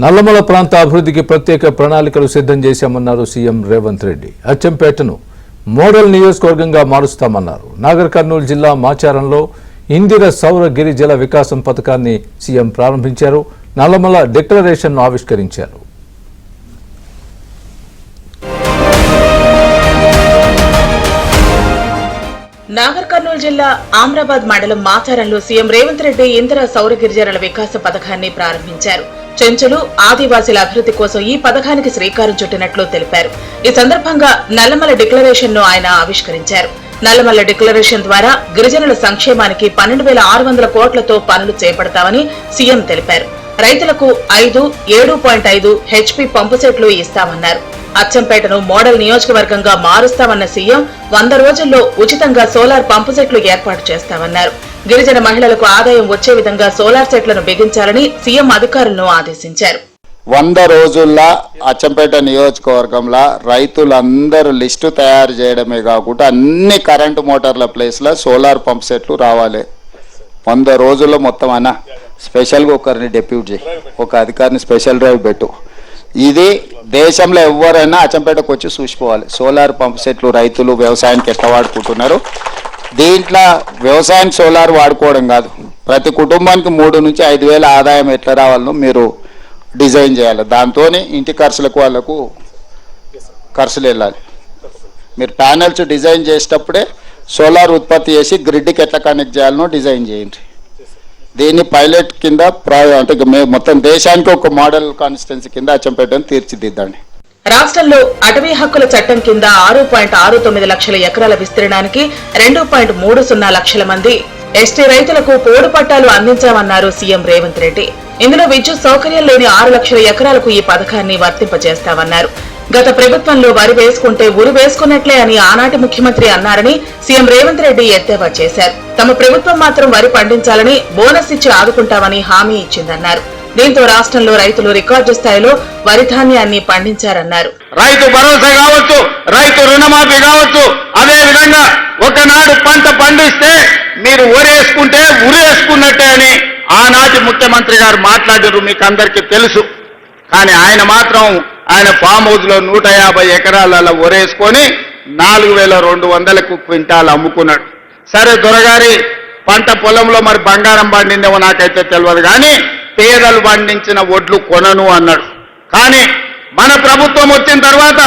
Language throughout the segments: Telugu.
నల్లమల ప్రాంత అభివృద్ధికి ప్రత్యేక ప్రణాళికలు సిద్ధం చేశామన్నారు సీఎం రేవంత్ రెడ్డి. అచ్చంపేటను మోడల్ నియోజకవర్గంగా మారుస్తామన్నారు. నాగర్ కర్నూలు జిల్లా మాచారంలో ఇందిర సౌర గిరి జల వికాసం పథకాన్ని సీఎం ప్రారంభించారు. నల్లమల డిక్లరేషన్ను ఆవిష్కరించారు. నాగర్ కర్నూలు జిల్లా ఆమ్రాబాద్ మండలం మాచారంలో సీఎం రేవంత్ రెడ్డి ఇందిర సౌర గిరిజనుల వికాస పథకాన్ని ప్రారంభించారు. చెంచులు ఆదివాసీల అభివృద్ధి కోసం ఈ పథకానికి శ్రీకారం చుట్టినట్లు తెలిపారు. ఈ సందర్భంగా నల్లమల డిక్లరేషన్ ను ఆయన ఆవిష్కరించారు. నల్లమల డిక్లరేషన్ ద్వారా గిరిజనుల సంక్షేమానికి 12,600 కోట్లతో పనులు చేపడతామని సీఎం తెలిపారు. రైతులకు 7.5 హెచ్పీ పంపు సెట్లు ఇస్తామన్నారు. అచ్చంపేటను మోడల్ నియోజకవర్గంగా మారుస్తామన్న సీఎం 100 రోజుల్లో ఉచితంగా సోలార్ పంపు సెట్లు ఏర్పాటు చేస్తామన్నారు. గిరిజన మహిళలకు ఆదాయం వచ్చే విధంగా సోలార్ సెట్లను బిగించాలని సీఎం అధికారులను ఆదేశించారు. 100 రోజుల్లో అచ్చంపేట నియోజకవర్గంలో రైతులందరూ లిస్టు తయారు చేయడమే కాకుండా అన్ని కరెంటు మోటార్ల ప్లేస్లో సోలార్ పంప్ సెట్లు రావాలి. 100 రోజుల్లో మొత్తం అన్న స్పెషల్గా ఒకరిని డెప్యూట్ చేయి, ఒక అధికారిని స్పెషల్ డ్రైవ్ పెట్టు. ఇది దేశంలో ఎవరైనా అచ్చంపేటకు వచ్చి చూసిపోవాలి. సోలార్ పంప్ సెట్లు రైతులు వ్యవసాయానికి ఎట్లా వాడుకుంటున్నారు. దీంట్లో వ్యవసాయానికి సోలార్ వాడుకోవడం కాదు, ప్రతి కుటుంబానికి 3 నుంచి 5,000 ఆదాయం ఎట్లా రావాలనో మీరు డిజైన్ చేయాలి. దాంతో ఇంటి ఖర్చులకు వాళ్ళకు ఖర్చులు వెళ్ళాలి. మీరు ప్యానెల్స్ డిజైన్ చేసేటప్పుడే సోలార్ ఉత్పత్తి చేసి గ్రిడ్కి ఎట్లా కనెక్ట్ చేయాలనో డిజైన్ చేయండి. దీన్ని పైలట్ కింద అంటే మొత్తం దేశానికి ఒక మోడల్ కాన్స్టిట్యున్సీ కింద అచ్చంపేటను తీర్చిదిద్దండి. రాష్ట్రంలో అటవీ హక్కుల చట్టం కింద 6.69 లక్షల ఎకరాల విస్తీర్ణానికి 2.30 లక్షల మంది ఎస్టీ రైతులకు పోడు పట్టాలు అందించామన్నారు సీఎం రేవంత్ రెడ్డి. ఇందులో విద్యుత్ సౌకర్యం లేని 6 లక్షల ఎకరాలకు ఈ పథకాన్ని వర్తింపజేస్తామన్నారు. గత ప్రభుత్వంలో వరి వేసుకుంటే ఉరి వేసుకున్నట్లే అని ఆనాటి ముఖ్యమంత్రి అన్నారని సీఎం రేవంత్ రెడ్డి ఎద్దేవా చేశారు. తమ ప్రభుత్వం మాత్రం వరి పండించాలని బోనస్ ఇచ్చి ఆదుకుంటామని హామీ ఇచ్చిందన్నారు. దీంతో రాష్ట్రంలో రైతులు రికార్డు స్థాయిలో వరి ధాన్యాన్ని పండించారన్నారు. రైతు భరోసా కావచ్చు, రైతు రుణమాఫీ కావచ్చు, అదే విధంగా ఒకనాడు పంట పండిస్తే మీరు ఊరేసుకుంటే ఉరేసుకున్నట్టే అని ఆనాటి ముఖ్యమంత్రి గారు మాట్లాడారు, మీకు అందరికీ తెలుసు. కానీ ఆయన మాత్రం ఆయన ఫామ్ హౌస్ లో 150 ఎకరాలలో ఒరేసుకొని 4,200 క్వింటాలు అమ్ముకున్నాడు. సరే దొరగారి పంట పొలంలో మరి బంగారం పండిందేమో నాకైతే తెలియదు, కానీ పేదలు పండించిన ఒడ్లు కొనను అన్నాడు. కానీ మన ప్రభుత్వం వచ్చిన తర్వాత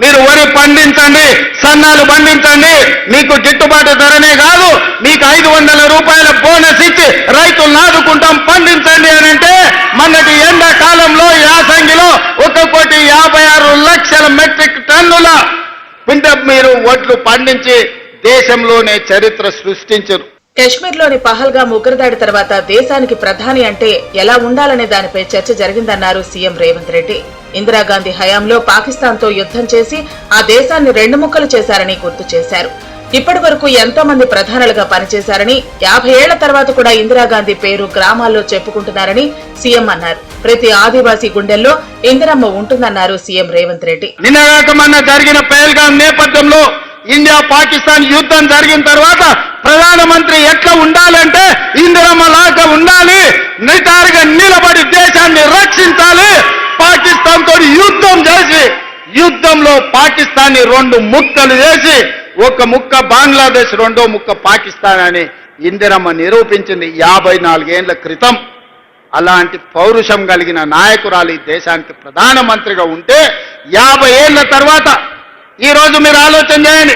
మీరు వరి పండించండి, సన్నాలు పండించండి, మీకు గిట్టుబాటు ధరనే కాదు మీకు 500 రూపాయల బోనస్ ఇచ్చి రైతులను ఆదుకుంటాం, పండించండి అని అంటే మొన్నటి ఎండాకాలంలో యాసంగిలో 1,56,00,000 మెట్రిక్ టన్నుల మీరు ఒడ్లు పండించి దేశంలోనే చరిత్ర సృష్టించారు. కశ్మీర్లోని పహల్గామ్ ఉగ్రదాడి తర్వాత దేశానికి ప్రధాని అంటే ఎలా ఉండాలనే దానిపై చర్చ జరిగిందన్నారు సీఎం రేవంత్ రెడ్డి. ఇందిరాగాంధీ హయాంలో పాకిస్తాన్తో యుద్ధం చేసి ఆ దేశాన్ని 2 ముక్కలు చేశారని గుర్తు చేశారు. ఇప్పటి వరకు ఎంతో మంది ప్రధానులుగా పనిచేశారని, 50 ఏళ్ల తర్వాత కూడా ఇందిరాగాంధీ పేరు గ్రామాల్లో చెప్పుకుంటున్నారని సీఎం అన్నారు. ప్రతి ఆదివాసీ గుండెల్లో ఇందిరమ్మ ఉంటుందన్నారు సీఎం రేవంత్ రెడ్డి. నిన్న జరిగిన పహల్గామ్ నేపథ్యంలో ఇండియా పాకిస్తాన్ యుద్ధం జరిగిన తర్వాత ప్రధానమంత్రి ఎట్లా ఉండాలంటే ఇందిరమ్మ లాగా ఉండాలి, నిటారుగా నిలబడి దేశాన్ని రక్షించాలి. పాకిస్తాన్ తో యుద్ధం చేసి యుద్ధంలో పాకిస్తాన్ని 2 ముక్కలు చేసి ఒక ముక్క బంగ్లాదేశ్, 2వ ముక్క పాకిస్తాన్ అని ఇందిరమ్మ నిరూపించింది 54 ఏళ్ల క్రితం. అలాంటి పౌరుషం కలిగిన నాయకురాలు ఈ దేశానికి ప్రధానమంత్రిగా ఉంటే 50 ఏళ్ల తర్వాత ఈరోజు మీరు ఆలోచన చేయండి,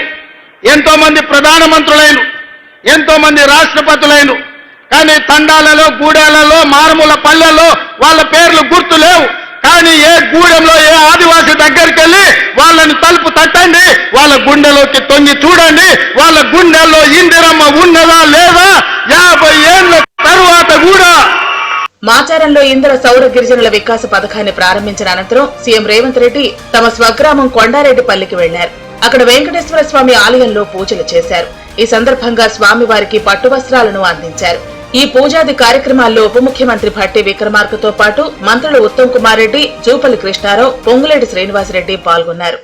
ఎంతో మంది ప్రధానమంత్రులైన, ఎంతో మంది రాష్ట్రపతులైన, కానీ తండాలలో, గూడెలలో, మారుమూల పల్లెల్లో వాళ్ళ పేర్లు గుర్తు లేవు. కానీ ఏ గూడెంలో ఏ ఆదివాసీ దగ్గరికి వెళ్ళి వాళ్ళని తలుపు తట్టండి, వాళ్ళ గుండెలోకి తొంగి చూడండి, వాళ్ళ గుండెల్లో ఇందిరమ్మ ఉన్నదా లేదా 50 ఏళ్ల తరువాత కూడా. మాచారంలో ఇందిర సౌర గిరిజనుల వికాస పథకాన్ని ప్రారంభించిన అనంతరం సీఎం రేవంత్ రెడ్డి తమ స్వగ్రామం కొండారెడ్డిపల్లికి వెళ్లారు. అక్కడ వెంకటేశ్వర స్వామి ఆలయంలో పూజలు చేశారు. ఈ సందర్భంగా స్వామివారికి పట్టు వస్త్రాలను అందించారు. ఈ పూజాది కార్యక్రమాల్లో ఉప ముఖ్యమంత్రి భట్టి విక్రమార్కతో పాటు మంత్రులు ఉత్తమ్ కుమార్ రెడ్డి, జూపల్లి కృష్ణారావు, పొంగులేటి శ్రీనివాసరెడ్డి పాల్గొన్నారు.